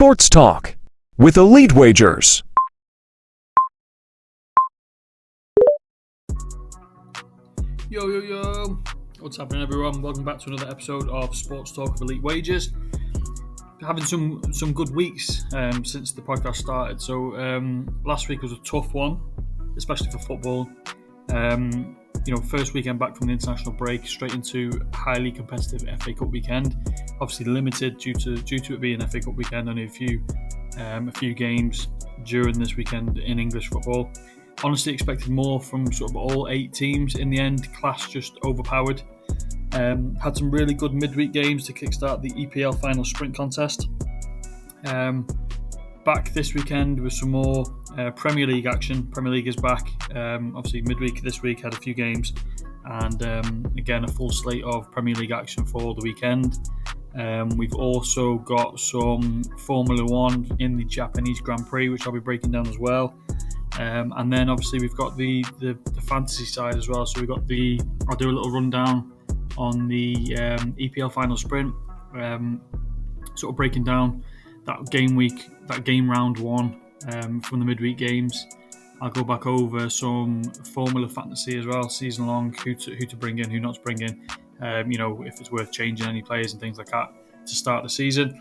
Sports Talk with Elite Wagers. Yo. What's happening, everyone? Welcome back to another episode of Sports Talk with Elite Wagers. Having some good weeks since the podcast started. So last week was a tough one, especially for football. First weekend back from the international break, straight into highly competitive FA Cup weekend. Obviously limited due to it being FA Cup weekend, only a few games during this weekend in English football. Honestly expected more from sort of all 8 teams. In the end, class just overpowered. Had some really good midweek games to kickstart the EPL Final Sprint Contest. Back this weekend with some more Premier League action. Premier League is back. Obviously midweek this week had a few games, and again a full slate of Premier League action for the weekend. We've also got some Formula 1 in the Japanese Grand Prix, which I'll be breaking down as well. And then obviously we've got the fantasy side as well. So I'll do a little rundown on the EPL Final Sprint, sort of breaking down that game round 1 from the midweek games. I'll go back over some Formula Fantasy as well, season long, who to bring in, who not to bring in, if it's worth changing any players and things like that to start the season.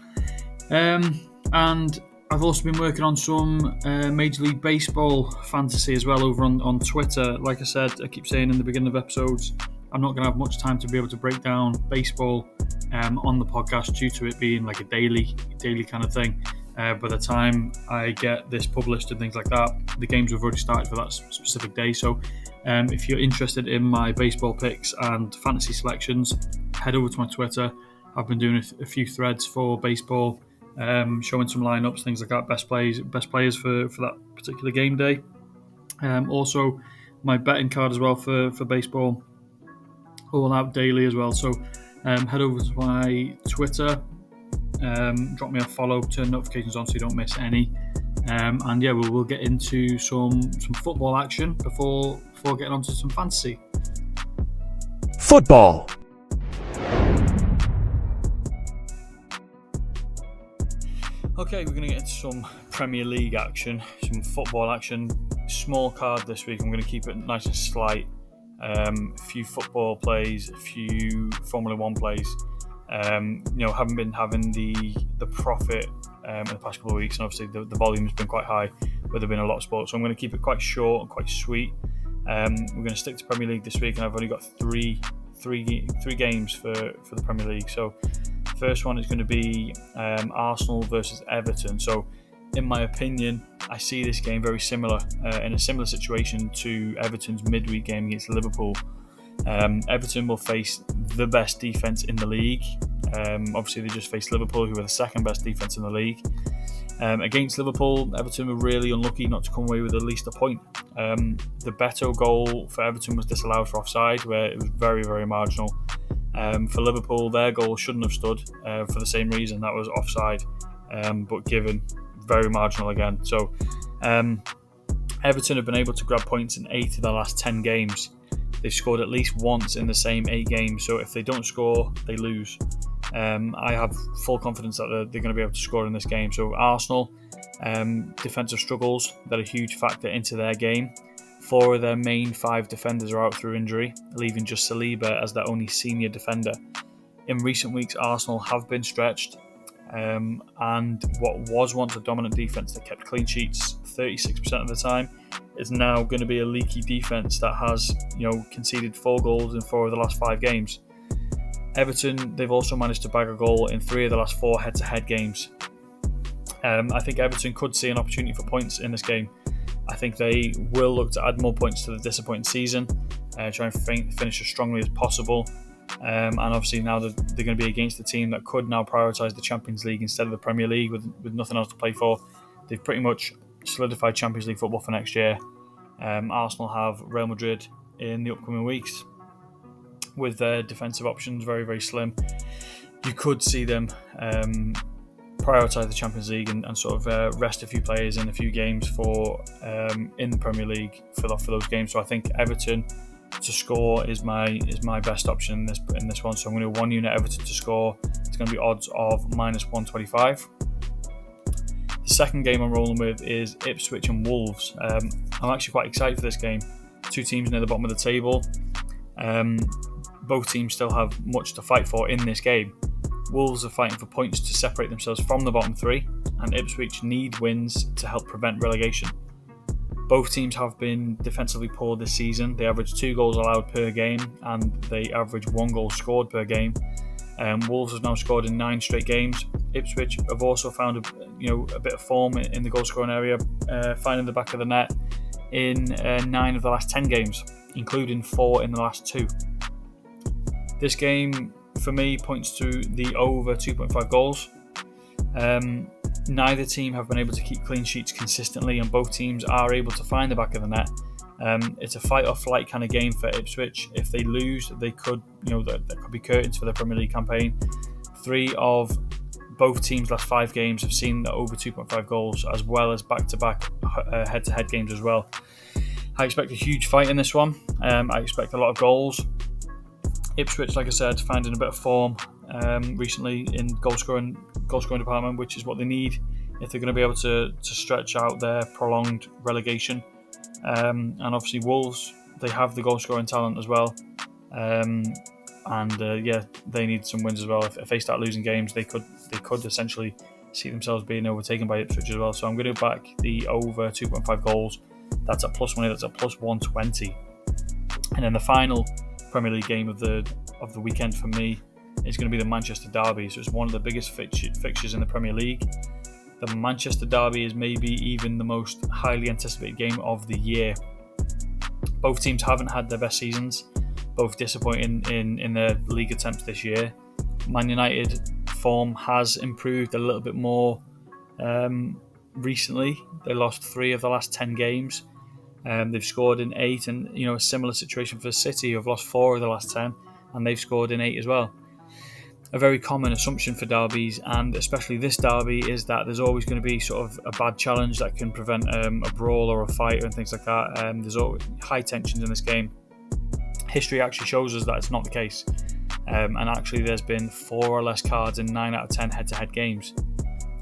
And I've also been working on some Major League Baseball fantasy as well over on Twitter. Like I said, I keep saying in the beginning of episodes, I'm not going to have much time to be able to break down baseball on the podcast due to it being like a daily kind of thing. By the time I get this published and things like that, the games have already started for that specific day. So if you're interested in my baseball picks and fantasy selections, head over to my Twitter. I've been doing a few threads for baseball, showing some lineups, things like that, best players for that particular game day. Also, my betting card as well for baseball, all out daily as well. So head over to my Twitter, drop me a follow, turn notifications on so you don't miss any. And yeah, we'll get into some football action before getting onto some fantasy. Football. Okay, we're going to get into some Premier League action, some football action. Small card this week. I'm going to keep it nice and slight. A few football plays, a few Formula 1 plays. Haven't been having the profit in the past couple of weeks, and obviously the volume has been quite high, but there's been a lot of sports. So I'm going to keep it quite short and quite sweet. We're going to stick to Premier League this week, and I've only got three games for the Premier League. So the first one is going to be Arsenal versus Everton. So in my opinion, I see this game very similar, in a similar situation to Everton's midweek game against Liverpool. Everton will face the best defence in the league. Obviously, they just faced Liverpool, who are the second best defence in the league. Against Liverpool, Everton were really unlucky not to come away with at least a point. The Beto goal for Everton was disallowed for offside, where it was very, very marginal. For Liverpool, their goal shouldn't have stood for the same reason, that was offside, but given very marginal again. So Everton have been able to grab points in 8 of their last 10 games. They've scored at least once in the same 8 games, so if they don't score, they lose. I have full confidence that they're going to be able to score in this game. So Arsenal, defensive struggles, that are a huge factor into their game. 4 of their main 5 defenders are out through injury, leaving just Saliba as their only senior defender. In recent weeks, Arsenal have been stretched, and what was once a dominant defence that kept clean sheets 36% of the time is now going to be a leaky defence that has conceded 4 goals in 4 of the last 5 games. Everton, they've also managed to bag a goal in 3 of the last 4 head-to-head games. I think Everton could see an opportunity for points in this game. I think they will look to add more points to the disappointing season, try and finish as strongly as possible. And obviously now they're going to be against the team that could now prioritise the Champions League instead of the Premier League with nothing else to play for. They've pretty much solidified Champions League football for next year. Arsenal have Real Madrid in the upcoming weeks. With their defensive options very, very slim, you could see them prioritise the Champions League and sort of rest a few players in a few games for in the Premier League for those games. So I think Everton to score is my best option in this one. So I'm going to 1 unit Everton to score. It's going to be odds of -125. The second game I'm rolling with is Ipswich and Wolves. I'm actually quite excited for this game. Two teams near the bottom of the table. Both teams still have much to fight for in this game. Wolves are fighting for points to separate themselves from the bottom three, and Ipswich need wins to help prevent relegation. Both teams have been defensively poor this season. They average 2 goals allowed per game, and they average 1 goal scored per game. Wolves have now scored in 9 straight games. Ipswich have also found a bit of form in the goal scoring area, finding the back of the net in 9 of the last 10 games, including 4 in the last 2. This game, for me, points to the over 2.5 goals. Neither team have been able to keep clean sheets consistently, and both teams are able to find the back of the net. It's a fight or flight kind of game for Ipswich. If they lose, they could, there could be curtains for their Premier League campaign. 3 of both teams' last 5 games have seen over 2.5 goals, as well as back-to-back head-to-head games as well. I expect a huge fight in this one. I expect a lot of goals. Ipswich, like I said, finding a bit of form recently in goal scoring department, which is what they need if they're going to be able to stretch out their prolonged relegation. And obviously Wolves, they have the goal scoring talent as well. They need some wins as well. If they start losing games, they could essentially see themselves being overtaken by Ipswich as well. So I'm going to back the over 2.5 goals. That's at plus money. That's at plus 120. And then the final Premier League game of the weekend for me is going to be the Manchester Derby. So it's one of the biggest fixtures in the Premier League. The Manchester Derby is maybe even the most highly anticipated game of the year. Both teams haven't had their best seasons, both disappointing in their league attempts this year. Man United form has improved a little bit more recently. They lost 3 of the last 10 games. They've scored in 8, and a similar situation for City, who have lost 4 of the last 10, and they've scored in 8 as well. A very common assumption for derbies, and especially this derby, is that there's always going to be sort of a bad challenge that can prevent a brawl or a fight and things like that. There's always high tensions in this game. History actually shows us that it's not the case, and actually there's been 4 or less cards in 9 out of 10 head-to-head games.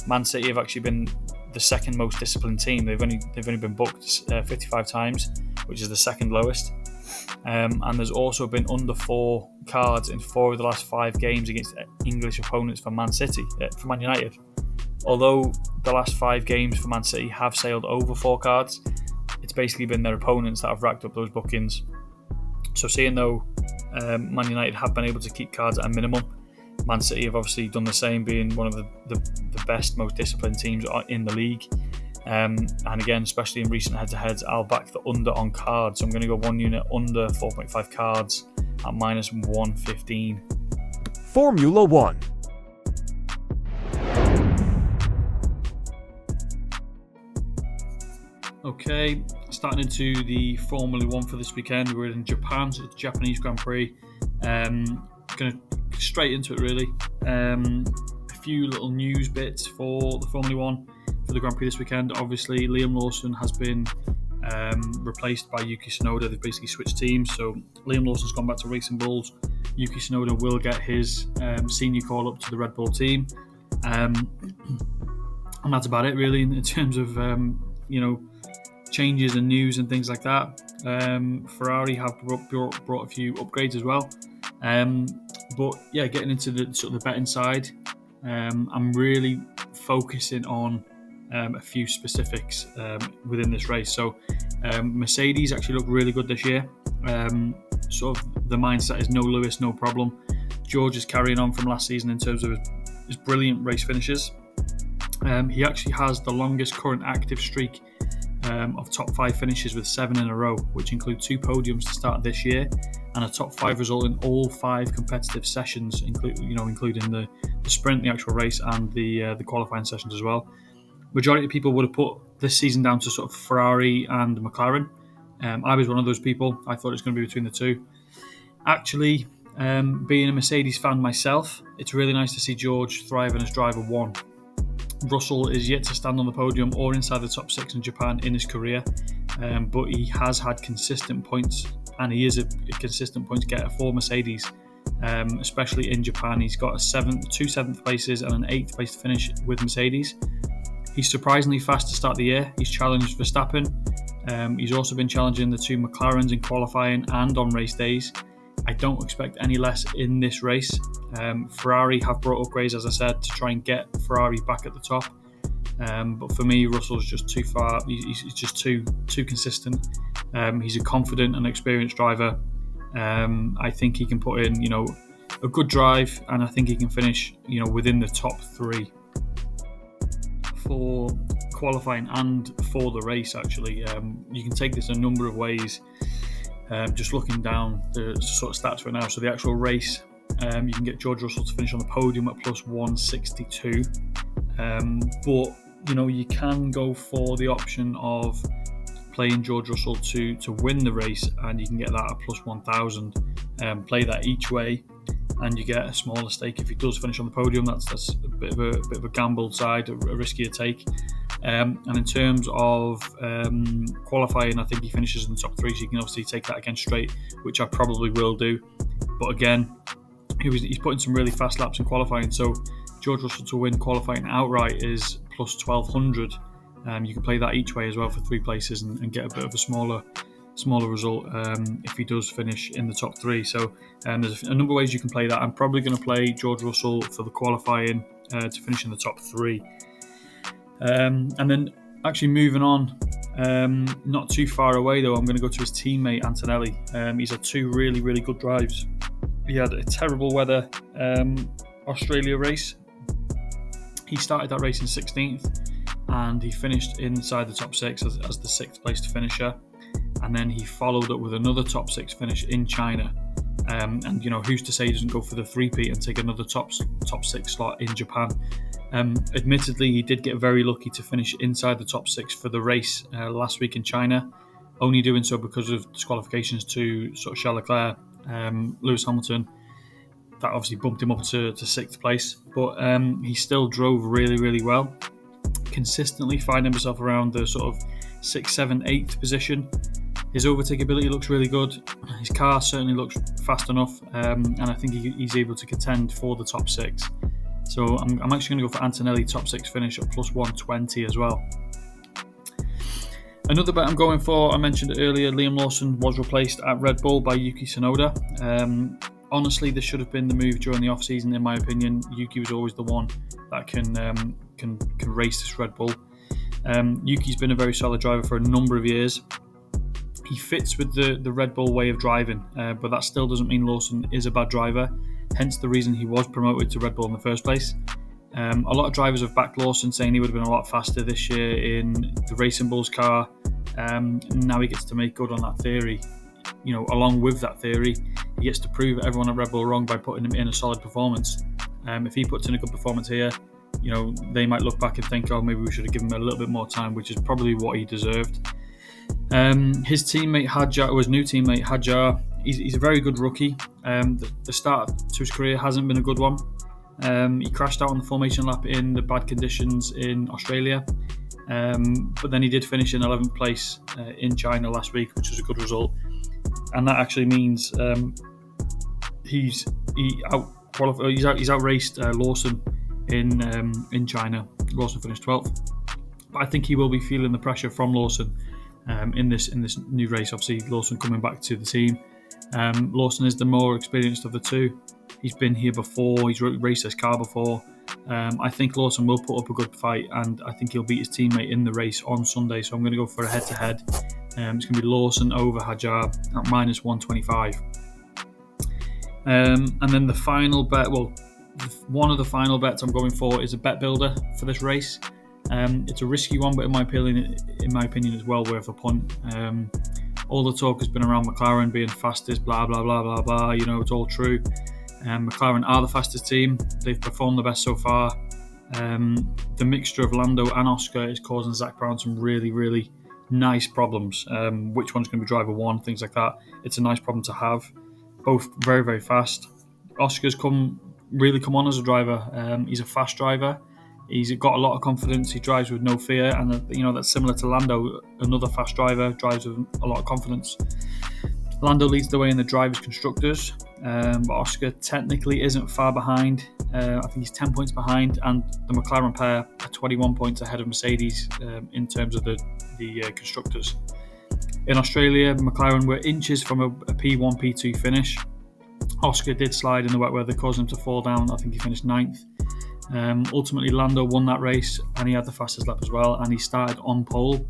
Man City have actually been the second most disciplined team. They've only been booked 55 times, which is the second lowest. And there's also been under 4 cards in 4 of the last 5 games against English opponents for Man United. Although the last 5 games for Man City have sailed over 4 cards, it's basically been their opponents that have racked up those bookings. So seeing though Man United have been able to keep cards at a minimum, Man City have obviously done the same, being one of the best, most disciplined teams in the league. And again, especially in recent head-to-heads, I'll back the under on cards. So I'm going to go 1 unit under 4.5 cards at minus 115. Formula 1. Okay, starting into the Formula 1 for this weekend. We're in Japan, so it's Japanese Grand Prix. Going to straight into it really. A few little news bits for the Formula 1 for the Grand Prix this weekend. Obviously, Liam Lawson has been replaced by Yuki Tsunoda. They've basically switched teams, so Liam Lawson's gone back to Racing Bulls. Yuki Tsunoda will get his senior call up to the Red Bull team, and that's about it really in terms of changes and news and things like that. Ferrari have brought a few upgrades as well, but yeah, getting into the sort of the betting side, I'm really focusing on a few specifics within this race. So Mercedes actually look really good this year. Sort of the mindset is no Lewis, no problem. George is carrying on from last season in terms of his brilliant race finishes. He actually has the longest current active streak of top 5 finishes with 7 in a row, which include 2 podiums to start this year and a top 5 result in all 5 competitive sessions, including the sprint, the actual race, and the qualifying sessions as well. Majority of people would have put this season down to sort of Ferrari and McLaren. I was one of those people. I thought it was going to be between the two. Actually, being a Mercedes fan myself, it's really nice to see George thriving as driver 1. Russell is yet to stand on the podium or inside the top 6 in Japan in his career, but he has had consistent points, and he is a consistent points getter for Mercedes, especially in Japan. He's got 2 7th places and an 8th place to finish with Mercedes. He's surprisingly fast to start the year. He's challenged Verstappen. He's also been challenging the two McLarens in qualifying and on race days. I don't expect any less in this race. Ferrari have brought upgrades, as I said, to try and get Ferrari back at the top. But for me, Russell's just too far. He's just too consistent. He's a confident and experienced driver. I think he can put in, a good drive, and I think he can finish, within the top 3 for qualifying and for the race. Actually, you can take this a number of ways. Just looking down the sort of stats right now. So the actual race, you can get George Russell to finish on the podium at plus 162. But you can go for the option of playing George Russell to win the race, and you can get that at plus 1,000. Play that each way, and you get a smaller stake if he does finish on the podium. That's a bit of a gambled side, a riskier take. And in terms of qualifying, I think he finishes in the top 3, so you can obviously take that again straight, which I probably will do. But again, he's putting some really fast laps in qualifying, so George Russell to win qualifying outright is plus 1,200. You can play that each way as well for 3 places and get a bit of a smaller result if he does finish in the top 3. So there's a number of ways you can play that. I'm probably going to play George Russell for the qualifying to finish in the top 3. And then actually moving on, not too far away though, I'm going to go to his teammate Antonelli. He's had 2 really, really good drives. He had a terrible weather Australia race. He started that race in 16th, and he finished inside the top 6 as the 6th placed finisher. And then he followed up with another top 6 finish in China. And who's to say he doesn't go for the 3-peat and take another top 6 slot in Japan? Admittedly, he did get very lucky to finish inside the top 6 for the race last week in China, only doing so because of disqualifications to sort of Charles Leclerc, Lewis Hamilton. That obviously bumped him up to 6th place, but he still drove really, really well, consistently finding himself around the sort of 6th, 7th, 8th position. His overtake ability looks really good. His car certainly looks fast enough, and I think he's able to contend for the top 6. So I'm actually going to go for Antonelli top 6 finish at plus 120 as well. Another bet I'm going for, I mentioned it earlier, Liam Lawson was replaced at Red Bull by Yuki Tsunoda. Honestly, this should have been the move during the off-season, in my opinion. Yuki was always the one that can race this Red Bull. Yuki's been a very solid driver for a number of years. He fits with the Red Bull way of driving, but that still doesn't mean Lawson is a bad driver, hence the reason he was promoted to Red Bull in the first place. A lot of drivers have backed Lawson, saying he would have been a lot faster this year in the Racing Bulls car. Now he gets to make good on that theory. Along with that theory, he gets to prove everyone at Red Bull wrong by putting him in a solid performance. If he puts in a good performance here, they might look back and think, oh, maybe we should have given him a little bit more time, which is probably what he deserved. His teammate Hadjar, or his new teammate Hadjar, he's a very good rookie. The start to his career hasn't been a good one. He crashed out on the formation lap in the bad conditions in Australia, but then he did finish in 11th place in China last week, which was a good result. And that actually means he's outraced Lawson in China. Lawson finished 12th, but I think he will be feeling the pressure from Lawson in this new race. Obviously, Lawson coming back to the team. Lawson is the more experienced of the two. He's been here before. He's raced his car before. I think Lawson will put up a good fight, and I think he'll beat his teammate in the race on Sunday. So I'm going to go for a head-to-head. It's going to be Lawson over Hadjar at minus 125. And then the final bet, one of the final bets I'm going for is a bet builder for this race. It's a risky one, but in my opinion, it's well worth a punt. All the talk has been around McLaren being fastest, blah blah blah blah blah. It's all true. McLaren are the fastest team. They've performed the best so far. The mixture of Lando and Oscar is causing Zach Brown some really, really nice problems. Which one's going to be driver one, things like that. It's a nice problem to have. Both very, very fast. Oscar's come on as a driver. He's a fast driver. He's got a lot of confidence. He drives with no fear, and that's similar to Lando, another fast driver, drives with a lot of confidence. Lando leads the way in the drivers' constructors, but Oscar technically isn't far behind. I think he's 10 points behind, and the McLaren pair are 21 points ahead of Mercedes in terms of the constructors. In Australia, McLaren were inches from a P1, P2 finish. Oscar did slide in the wet weather, causing him to fall down. I think he finished 9th. Ultimately, Lando won that race, and he had the fastest lap as well, and he started on pole.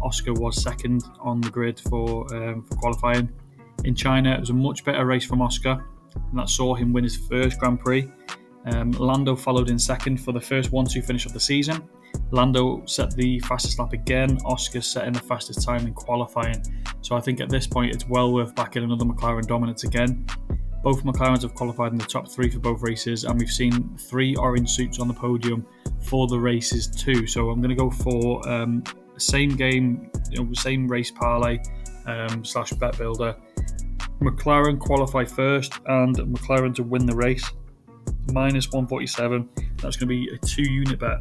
Oscar was second on the grid for qualifying. In China, it was a much better race from Oscar, and that saw him win his first Grand Prix. Lando followed in second for the first 1-2 finish of the season. Lando set the fastest lap again. Oscar setting the fastest time in qualifying. So I think at this point it's well worth backing another McLaren dominance again. Both McLarens have qualified in the top 3 for both races, and we've seen 3 orange suits on the podium for the races too. So I'm going to go for same game, same race parlay / bet builder. McLaren qualify first and McLaren to win the race. Minus 147. That's going to be a 2-unit bet.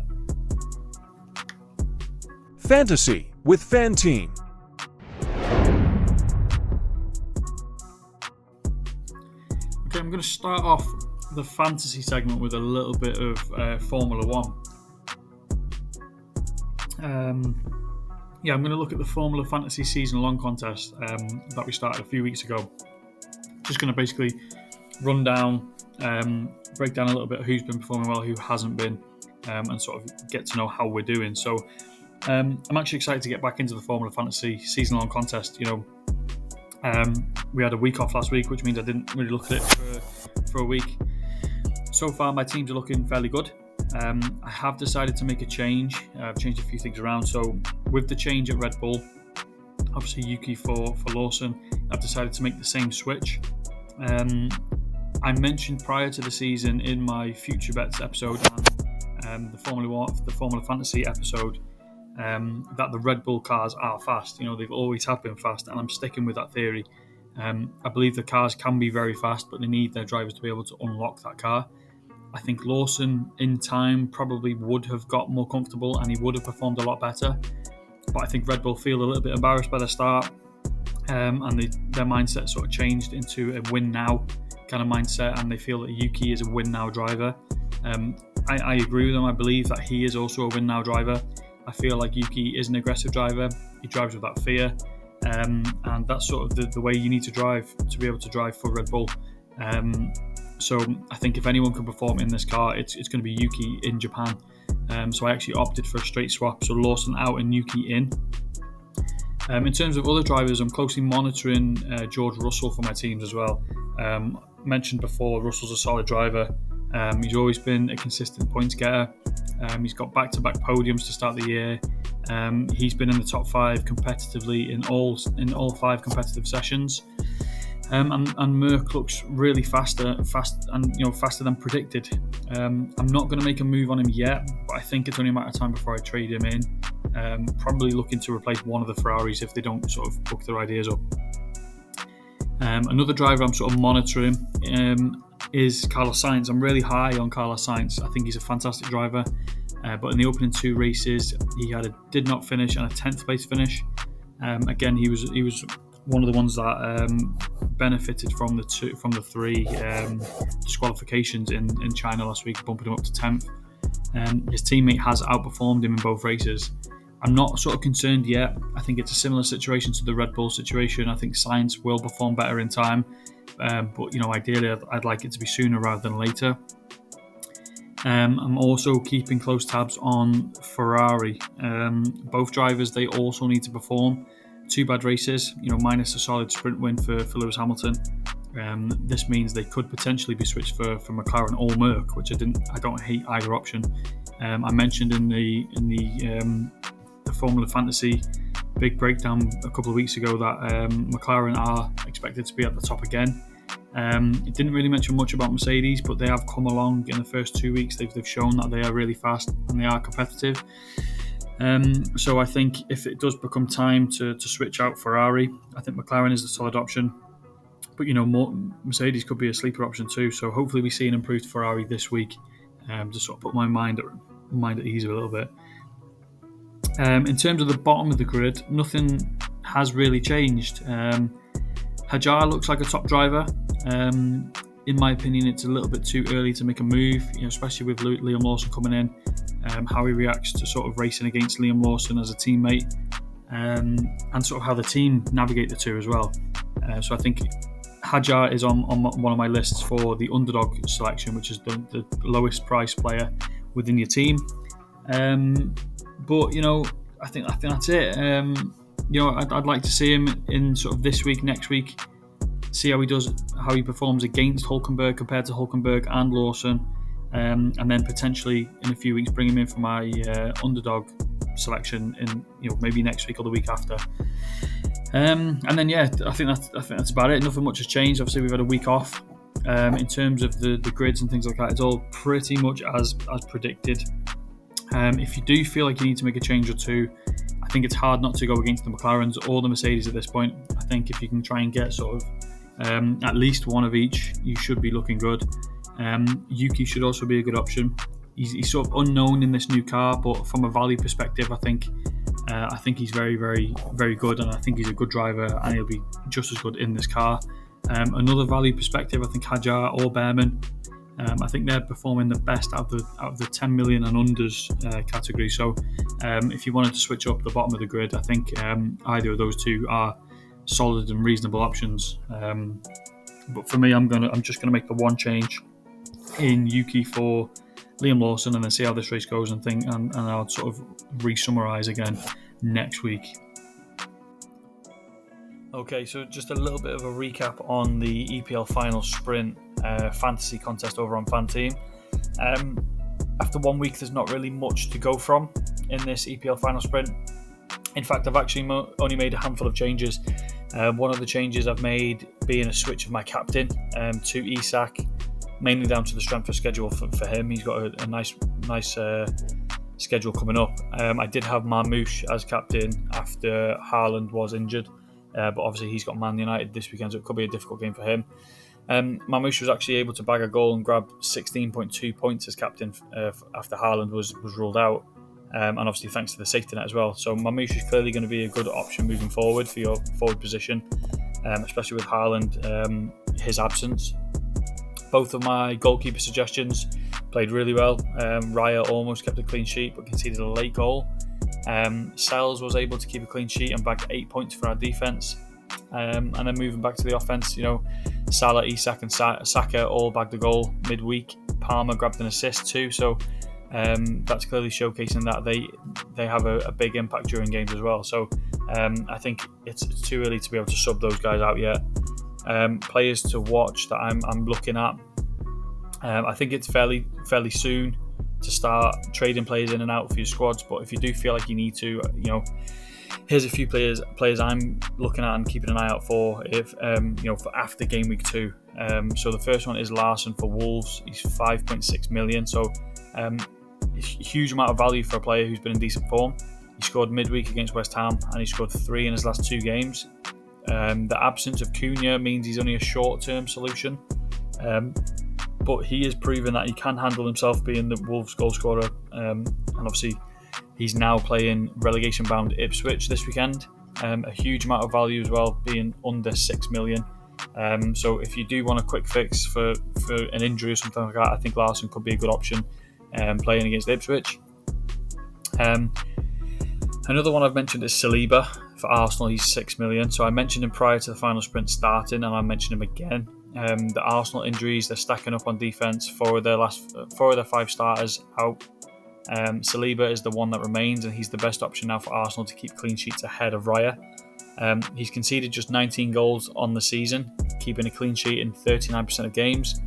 Fantasy with FanTeam. Okay, I'm going to start off the fantasy segment with a little bit of Formula 1. I'm going to look at the Formula Fantasy Season-Long Contest that we started a few weeks ago. Just going to basically run down, break down a little bit who's been performing well, who hasn't been, and sort of get to know how we're doing. So I'm actually excited to get back into the Formula Fantasy Season-Long Contest. We had a week off last week, which means I didn't really look at it for a week. So far, my teams are looking fairly good. I have decided to make a change. I've changed a few things around. So with the change at Red Bull, obviously Yuki for Lawson, I've decided to make the same switch. I mentioned prior to the season in my Future Bets episode and the Formula Fantasy episode that the Red Bull cars are fast. They've always have been fast, and I'm sticking with that theory. I believe the cars can be very fast, but they need their drivers to be able to unlock that car. I think Lawson in time probably would have got more comfortable and he would have performed a lot better. But I think Red Bull feel a little bit embarrassed by the start, and their mindset sort of changed into a win now kind of mindset, and they feel that Yuki is a win now driver. I agree with them. I believe that he is also a win now driver. I feel like Yuki is an aggressive driver. He drives without fear, and that's sort of the way you need to drive to be able to drive for Red Bull. So I think if anyone can perform in this car, it's going to be Yuki in Japan. So I actually opted for a straight swap, so Lawson out and Yuki in. In terms of other drivers, I'm closely monitoring George Russell for my teams as well. Mentioned before, Russell's a solid driver. He's always been a consistent points getter. He's got back-to-back podiums to start the year. He's been in the top 5 competitively in all 5 competitive sessions. And Merck looks really fast and faster than predicted. I'm not going to make a move on him yet, but I think it's only a matter of time before I trade him in. Probably looking to replace one of the Ferraris if they don't sort of book their ideas up. Another driver I'm sort of monitoring is Carlos Sainz. I'm really high on Carlos Sainz. I think he's a fantastic driver, but in the opening 2 races he did not finish and a 10th place finish. Again, he was one of the ones that benefited from the 3 disqualifications in China last week, bumping him up to 10th. His teammate has outperformed him in both races. I'm not sort of concerned yet. I think it's a similar situation to the Red Bull situation. I think Sainz will perform better in time, but ideally I'd like it to be sooner rather than later. I'm also keeping close tabs on Ferrari. Both drivers, they also need to perform. 2 bad races, minus a solid sprint win for Lewis Hamilton. This means they could potentially be switched for McLaren or Merck, which I don't hate either option. I mentioned in the Formula Fantasy big breakdown a couple of weeks ago that McLaren are expected to be at the top again. It didn't really mention much about Mercedes, but they have come along in the first 2 weeks. They've shown that they are really fast and they are competitive. So I think if it does become time to switch out Ferrari, I think McLaren is the solid option. But Mercedes could be a sleeper option too. So hopefully we see an improved Ferrari this week, to sort of put my mind at ease a little bit. In terms of the bottom of the grid, nothing has really changed. Hajar looks like a top driver. In my opinion, it's a little bit too early to make a move, especially with Liam Lawson coming in. How he reacts to sort of racing against Liam Lawson as a teammate, and sort of how the team navigate the two as well. So I think Hajar is on one of my lists for the underdog selection, which is the lowest price player within your team. But I think that's it. I'd like to see him in sort of this week, next week, see how he performs against Hulkenberg compared to Hulkenberg and Lawson, and then potentially in a few weeks bring him in for my underdog selection in maybe next week or the week after. And then I think that's about it. Nothing much has changed. Obviously, we've had a week off. In terms of the grids and things like that, it's all pretty much as predicted. If you do feel like you need to make a change or two, I think it's hard not to go against the McLarens or the Mercedes at this point. I think if you can try and get sort of at least one of each, you should be looking good. Yuki should also be a good option. He's sort of unknown in this new car, but from a value perspective, I think he's very, very, very good, and I think he's a good driver, and he'll be just as good in this car. Another value perspective, I think Hajar or Behrman. I think they're performing the best out of the 10 million and unders category. So if you wanted to switch up the bottom of the grid, I think either of those two are solid and reasonable options. But for me, I'm just gonna make the one change in Yuki for Liam Lawson, and then see how this race goes and I'll sort of re-summarise again next week. Okay, so just a little bit of a recap on the EPL Final Sprint Fantasy Contest over on FanTeam. After 1 week, there's not really much to go from in this EPL Final Sprint. In fact, I've actually only made a handful of changes. One of the changes I've made being a switch of my captain to Isak, mainly down to the strength of schedule for him. He's got a nice schedule coming up. I did have Marmoush as captain after Haaland was injured, but obviously he's got Man United this weekend, so it could be a difficult game for him. Marmoush was actually able to bag a goal and grab 16.2 points as captain after Haaland was ruled out, and obviously thanks to the safety net as well. So Marmoush is clearly going to be a good option moving forward for your forward position, especially with Haaland, his absence. Both of my goalkeeper suggestions played really well. Raya almost kept a clean sheet but conceded a late goal. Sells was able to keep a clean sheet and bagged 8 points for our defence. And then moving back to the offence, Salah, Isak and Saka all bagged a goal midweek. Palmer grabbed an assist too, so that's clearly showcasing that they have a big impact during games as well. So I think it's too early to be able to sub those guys out yet. Players to watch that I'm looking at. I think it's fairly soon to start trading players in and out for your squads, but if you do feel like you need to, here's a few players I'm looking at and keeping an eye out for for after game week 2. So the first one is Larsson for Wolves. He's 5.6 million, so a huge amount of value for a player who's been in decent form. He scored midweek against West Ham and he scored 3 in his last 2 games. The absence of Cunha means he's only a short-term solution, but he has proven that he can handle himself being the Wolves goal scorer, and obviously he's now playing relegation-bound Ipswich this weekend. A huge amount of value as well, being under 6 million. So if you do want a quick fix for an injury or something like that, I think Larsson could be a good option playing against Ipswich. Another one I've mentioned is Saliba for Arsenal. He's 6 million. So I mentioned him prior to the final sprint starting, and I mentioned him again. The Arsenal injuries, they're stacking up on defence. 4 of their 5 starters out. Saliba is the one that remains, and he's the best option now for Arsenal to keep clean sheets ahead of Raya. He's conceded just 19 goals on the season, keeping a clean sheet in 39% of games.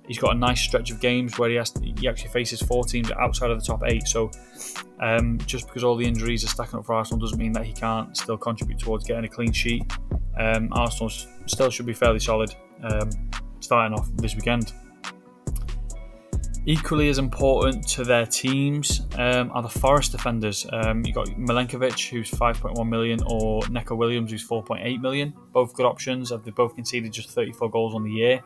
He's got a nice stretch of games where he actually faces 4 teams outside of the top 8. So just because all the injuries are stacking up for Arsenal doesn't mean that he can't still contribute towards getting a clean sheet. Arsenal still should be fairly solid starting off this weekend. Equally as important to their teams are the Forest defenders. You've got Milenkovic, who's 5.1 million, or Neco Williams, who's 4.8 million. Both good options. They've both conceded just 34 goals on the year.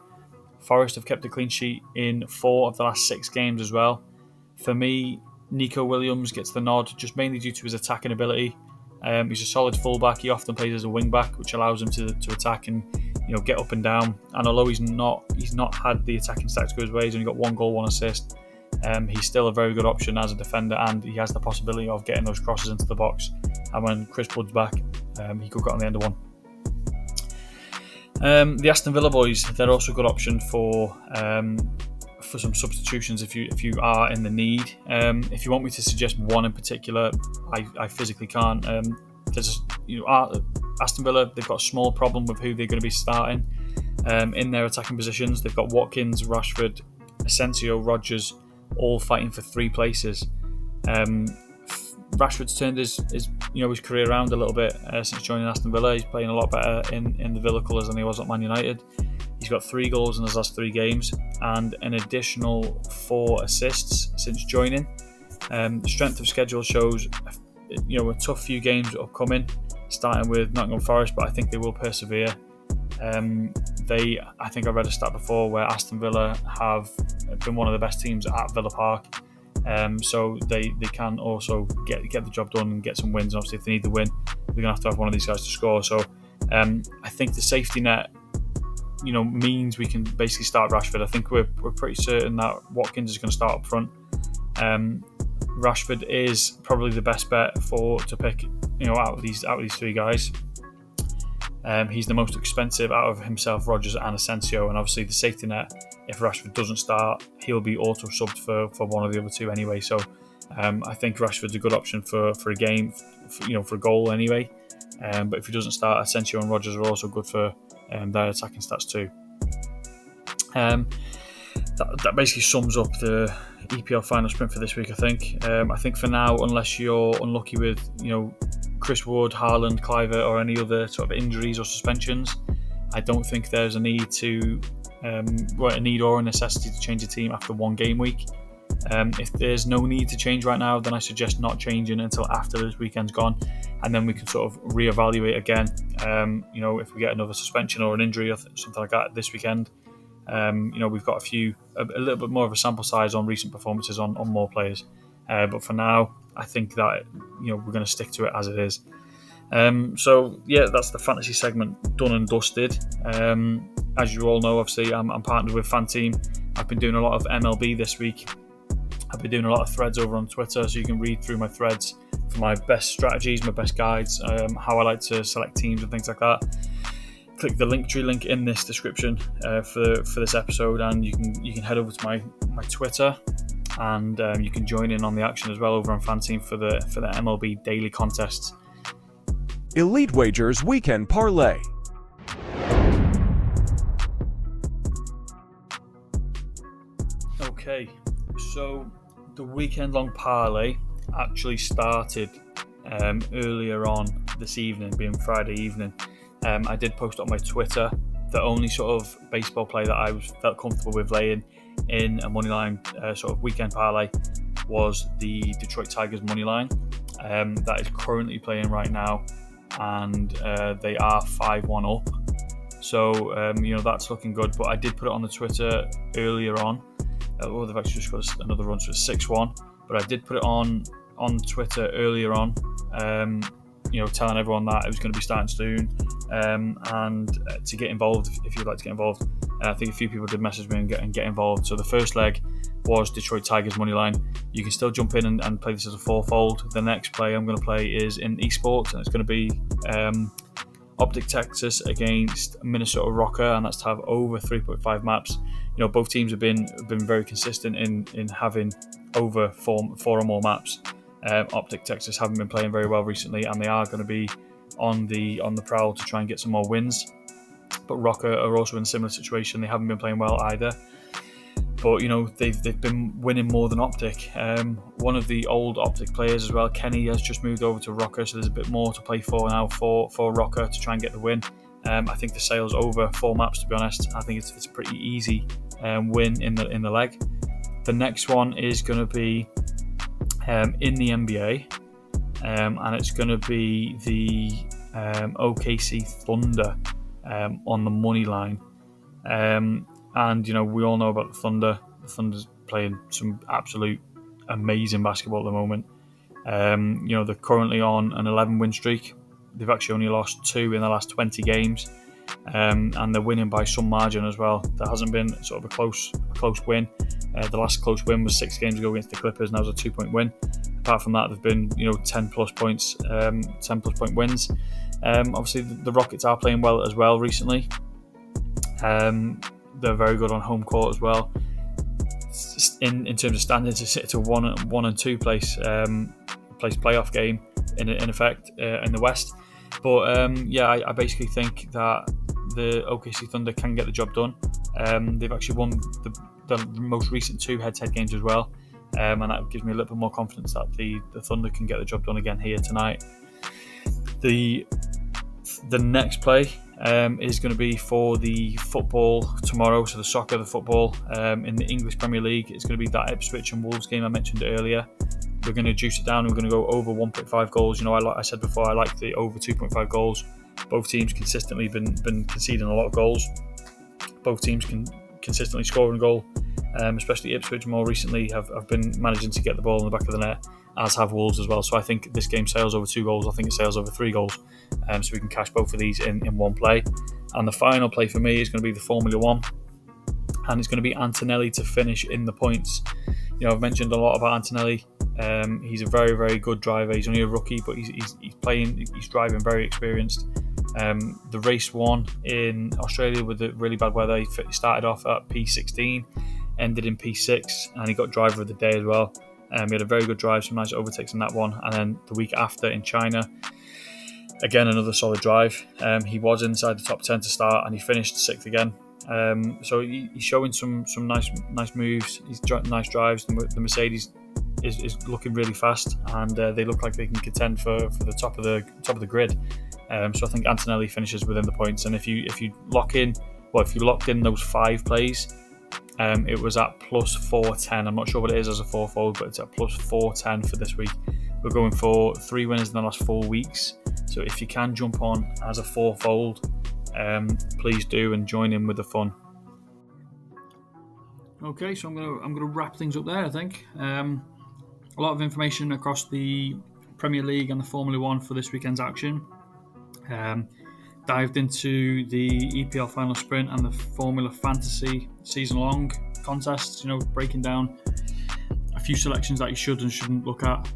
Forest have kept a clean sheet in 4 of the last 6 games as well. For me, Neco Williams gets the nod just mainly due to his attacking ability. He's a solid fullback. He often plays as a wing back, which allows him to attack and get up and down. And although he's not had the attacking stats go his way, he's only got 1 goal, 1 assist. He's still a very good option as a defender, and he has the possibility of getting those crosses into the box. And when Chris Wood's back, he could get on the end of one. The Aston Villa boys, they're also a good option for some substitutions if you are in the need. If you want me to suggest one in particular, I physically can't. There's Aston Villa, they've got a small problem with who they're going to be starting in their attacking positions. They've got Watkins, Rashford, Asensio, Rodgers, all fighting for 3 places. Rashford's turned his career around a little bit since joining Aston Villa. He's playing a lot better in the Villa colours than he was at Man United. He's got 3 goals in his last 3 games and an additional 4 assists since joining. The strength of schedule shows a tough few games upcoming, starting with Nottingham Forest, but I think they will persevere. I think I read a stat before where Aston Villa have been one of the best teams at Villa Park. So they can also get the job done and get some wins. Obviously, if they need the win, they're going to have one of these guys to score. So I think the safety net, means we can basically start Rashford. I think we're pretty certain that Watkins is going to start up front. Rashford is probably the best bet to pick, out of these 3 guys. He's the most expensive out of himself, Rodgers and Asensio, and obviously the safety net, if Rashford doesn't start, he'll be auto subbed for one of the other 2 anyway. So I think Rashford's a good option for a game, for a goal anyway. But if he doesn't start, Asensio and Rodgers are also good for their attacking stats too. That basically sums up the EPL Final Sprint for this week, I think. I think for now, unless you're unlucky with, Chris Wood, Haaland, Kluivert, or any other sort of injuries or suspensions, I don't think there's a need or a necessity to change the team after 1 game week. If there's no need to change right now, then I suggest not changing until after this weekend's gone, and then we can sort of reevaluate again. If we get another suspension or an injury or something like that this weekend, we've got a little bit more of a sample size on recent performances on more players. But for now, I think that we're going to stick to it as it is. So yeah, that's the fantasy segment done and dusted. As you all know, obviously, I'm partnered with FanTeam. I've been doing a lot of MLB this week. I've been doing a lot of threads over on Twitter, so you can read through my threads for my best strategies, my best guides, how I like to select teams and things like that. Click the Linktree link in this description for this episode, and you can head over to my Twitter, and you can join in on the action as well over on FanTeam for the MLB daily contests. Elite Wagers Weekend Parlay. Okay, so the weekend-long parlay actually started earlier on this evening, being Friday evening. I did post on my Twitter the only sort of baseball play that I felt comfortable with laying in a moneyline sort of weekend parlay was the Detroit Tigers moneyline. That is currently playing right now, and they are 5-1 up. So that's looking good. But I did put it on the Twitter earlier on. They've actually just got another run, so it's 6-1. But I did put it on Twitter earlier on, telling everyone that it was going to be starting soon, and to get involved if you'd like to get involved. I think a few people did message me and get involved. So the first leg was Detroit Tigers moneyline. You can still jump in and play this as a fourfold. The next play I'm going to play is in esports, and it's going to be Optic Texas against Minnesota Rocker, and that's to have over 3.5 maps. Both teams have been very consistent in having over four or more maps. Optic Texas haven't been playing very well recently, and they are going to be on the prowl to try and get some more wins. But Rocker are also in a similar situation. They haven't been playing well either. But they've been winning more than Optic. One of the old Optic players as well, Kenny, has just moved over to Rocker, so there's a bit more to play for now for Rocker to try and get the win. I think the sale's over 4 maps, to be honest. I think it's a pretty easy win in the leg. The next one is going to be in the NBA, and it's going to be the OKC Thunder on the money line. And we all know about the Thunder. The Thunder's playing some absolute amazing basketball at the moment. They're currently on an 11-win streak. They've actually only lost 2 in the last 20 games, and they're winning by some margin as well. There hasn't been sort of a close win. The last close win was 6 games ago against the Clippers, and that was a 2-point win. Apart from that, they've been 10 plus point wins. Obviously, the Rockets are playing well as well recently. They're very good on home court as well. In terms of standings, it's a 1 and 2 place playoff game in effect in the West. But I basically think that the OKC Thunder can get the job done. They've actually won the most recent 2 head-to-head games as well, and that gives me a little bit more confidence that the Thunder can get the job done again here tonight. The next play is going to be for the football tomorrow, so the soccer, the football in the English Premier League. It's going to be that Ipswich and Wolves game I mentioned earlier. We're going to juice it down. We're going to go over 1.5 goals. I said before, I like the over 2.5 goals. Both teams consistently been conceding a lot of goals. Both teams can consistently score a goal, especially Ipswich more recently have been managing to get the ball in the back of the net, as have Wolves as well. So I think this game sails over 2 goals. I think it sails over 3 goals. So we can cash both of these in one play. And the final play for me is going to be the Formula 1. And it's going to be Antonelli to finish in the points. I've mentioned a lot about Antonelli. He's a very, very good driver. He's only a rookie, but he's driving very experienced. The race 1 in Australia with the really bad weather, he started off at P16, ended in P6, and he got driver of the day as well. He had a very good drive, some nice overtakes in that one. And then the week after in China, again, another solid drive. He was inside the top 10 to start, and he finished 6th again. So he's showing some nice moves. He's nice drives. The Mercedes is looking really fast, and they look like they can contend for the top of the grid. So I think Antonelli finishes within the points. And if you locked in those 5 plays, it was at plus 410. I'm not sure what it is as a 4-fold, but it's at plus 410 for this week. We're going for 3 winners in the last 4 weeks. So if you can jump on as a 4-fold, please do and join in with the fun. Okay, so I'm gonna wrap things up there. I think a lot of information across the Premier League and the Formula 1 for this weekend's action. Dived into the EPL Final Sprint and the Formula Fantasy season-long contests, breaking down a few selections that you should and shouldn't look at,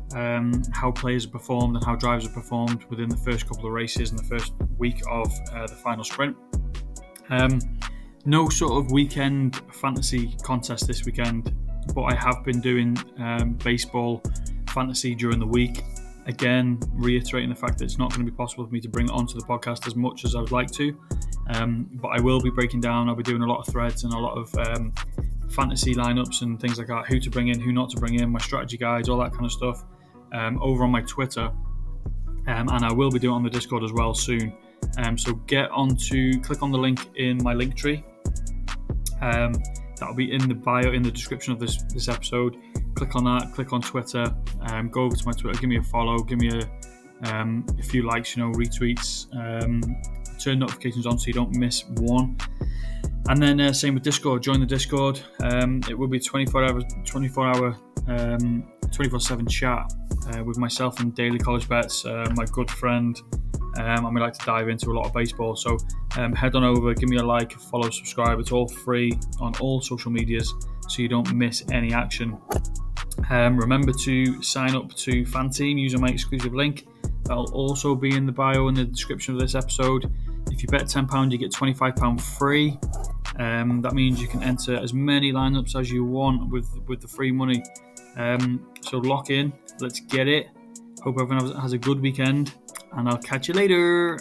how players have performed and how drivers have performed within the first couple of races and the first week of the final sprint. No sort of weekend fantasy contest this weekend, but I have been doing baseball fantasy during the week. Again, reiterating the fact that it's not going to be possible for me to bring it onto the podcast as much as I would like to. But I will be breaking down, I'll be doing a lot of threads and a lot of fantasy lineups and things like that, who to bring in, who not to bring in, my strategy guides, all that kind of stuff, over on my Twitter. And I will be doing it on the Discord as well soon. So click on the link in my link tree. That'll be in the bio, in the description of this episode. Click on that, click on Twitter, go over to my Twitter, give me a follow, give me a few likes, retweets, turn notifications on so you don't miss one. And then same with Discord, join the Discord. It will be 24-hour 24/7 chat with myself and Daily College Bets, my good friend, and we like to dive into a lot of baseball. So head on over, give me a like, follow, subscribe. It's all free on all social medias, so you don't miss any action. Remember to sign up to FanTeam using my exclusive link. That'll also be in the bio in the description of this episode. If you bet £10, you get £25 free. That means you can enter as many lineups as you want with the free money. So lock in, let's get it. Hope everyone has a good weekend, and I'll catch you later.